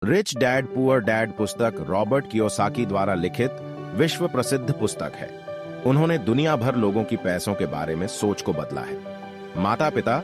Rich dad poor dad पुस्तक Robert Kiyosaki द्वारा लिखित विश्व प्रसिद्ध पुस्तक है। उन्होंने दुनिया भर लोगों की पैसों के बारे में सोच को बदला है। माता पिता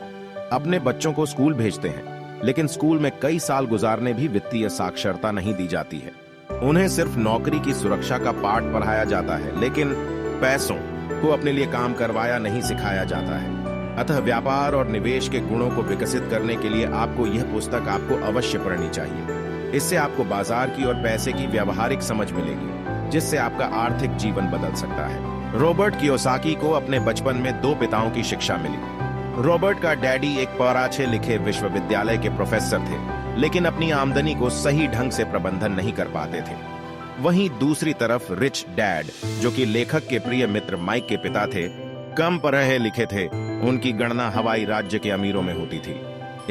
अपने बच्चों को स्कूल भेजते हैं, लेकिन स्कूल में कई साल गुजारने भी वित्तीय साक्षरता नहीं दी जाती है। उन्हें सिर्फ नौकरी की सुरक्षा का पाठ पढ़ाया जाता है, लेकिन पैसों को अपने लिए काम करवाया नहीं सिखाया जाता है। अतः व्यापार और निवेश के गुणों को विकसित करने के लिए आपको यह पुस्तक अवश्य पढ़नी चाहिए। इससे आपको बाजार की और पैसे की व्यावहारिक समझ मिलेगी, जिससे आपका आर्थिक जीवन बदल सकता है। रॉबर्ट कियोसाकी को अपने बचपन में दो पिताओं की शिक्षा मिली। रॉबर्ट का डैडी एक पराछे लिखे विश्वविद्यालय के प्रोफेसर थे, लेकिन अपनी आमदनी को सही ढंग से प्रबंधन नहीं कर पाते थे। वहीं दूसरी तरफ रिच डैड, जो कि लेखक के प्रिय मित्र माइक के पिता थे, कम पढ़े लिखे थे। उनकी गणना हवाई राज्य के अमीरों में होती थी।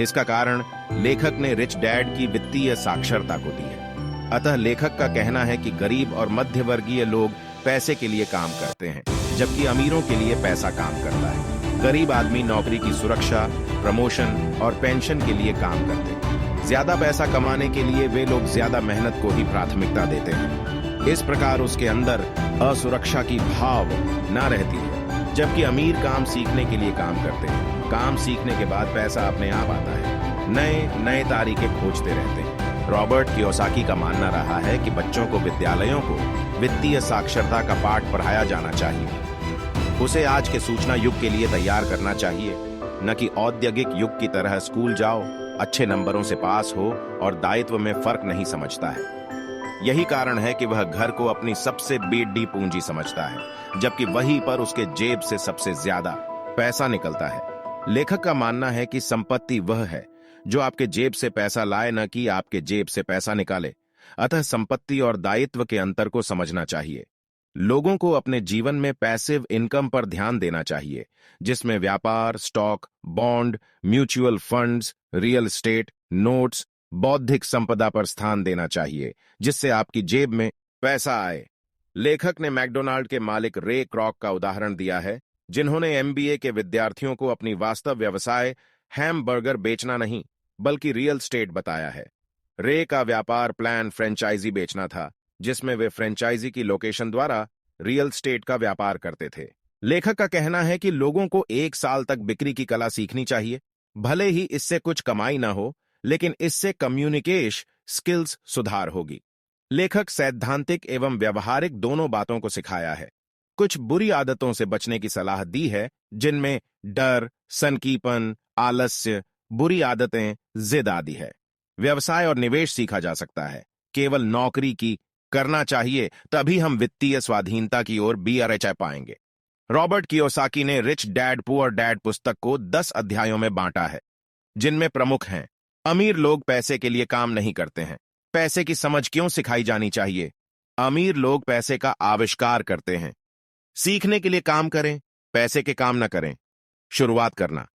इसका कारण लेखक ने रिच डैड की वित्तीय साक्षरता को दी है। अतः लेखक का कहना है कि गरीब और मध्यवर्गीय लोग पैसे के लिए काम करते हैं, जबकि अमीरों के लिए पैसा काम करता है। गरीब आदमी नौकरी की सुरक्षा, प्रमोशन और पेंशन के लिए काम करते हैं। ज्यादा पैसा कमाने के लिए वे लोग ज्यादा मेहनत को ही प्राथमिकता देते हैं। इस प्रकार उसके अंदर असुरक्षा की भाव न रहती है, जबकि अमीर काम सीखने के लिए काम करते हैं। काम सीखने के बाद पैसा अपने आप आता है। नए नए तरीके खोजते रहते हैं। रॉबर्ट कियोसाकी का मानना रहा है कि बच्चों को विद्यालयों को वित्तीय साक्षरता का पाठ पढ़ाया जाना चाहिए। उसे आज के सूचना युग के लिए तैयार करना चाहिए, न कि औद्योगिक युग की तरह स्कूल जाओ, अच्छे नंबरों से पास हो और दायित्व में फर्क नहीं समझता है। यही कारण है कि वह घर को अपनी सबसे बड़ी पूंजी समझता है, जबकि वहीं पर उसके जेब से सबसे ज्यादा पैसा निकलता है। लेखक का मानना है कि संपत्ति वह है जो आपके जेब से पैसा लाए, न कि आपके जेब से पैसा निकाले। अतः संपत्ति और दायित्व के अंतर को समझना चाहिए। लोगों को अपने जीवन में पैसिव इनकम पर ध्यान देना चाहिए, जिसमें व्यापार, stock, bond, mutual funds, real estate, notes, बौद्धिक संपदा पर स्थान देना चाहिए, जिससे आपकी जेब में पैसा आए। लेखक ने मैकडोनाल्ड के मालिक रे क्रॉक का उदाहरण दिया है, जिन्होंने एमबीए के विद्यार्थियों को अपनी वास्तव व्यवसाय हैमबर्गर बेचना नहीं, बल्कि रियल एस्टेट बताया है। रे का व्यापार प्लान फ्रेंचाइजी बेचना था, जिसमें वे फ्रेंचाइजी की लोकेशन द्वारा रियल एस्टेट का व्यापार करते थे। लेखक का कहना है कि लोगों को 1 साल तक बिक्री की कला सीखनी चाहिए। भले ही इससे कुछ कमाई ना हो, लेकिन इससे कम्युनिकेशन स्किल्स सुधार होगी। लेखक सैद्धांतिक एवं व्यवहारिक दोनों बातों को सिखाया है। कुछ बुरी आदतों से बचने की सलाह दी है, जिनमें डर, सनकीपन, आलस्य, बुरी आदतें, जिद आदि है। व्यवसाय और निवेश सीखा जा सकता है। केवल नौकरी की करना चाहिए, तभी हम वित्तीय स्वाधीनता की ओर BRHI पाएंगे। रॉबर्ट कियोसाकी ने रिच डैड पुअर डैड पुस्तक को 10 अध्यायों में बांटा है, जिनमें प्रमुख हैं: अमीर लोग पैसे के लिए काम नहीं करते हैं, पैसे की समझ क्यों सिखाई जानी चाहिए, अमीर लोग पैसे का आविष्कार करते हैं, सीखने के लिए काम करें, पैसे के काम न करें, शुरुआत करना।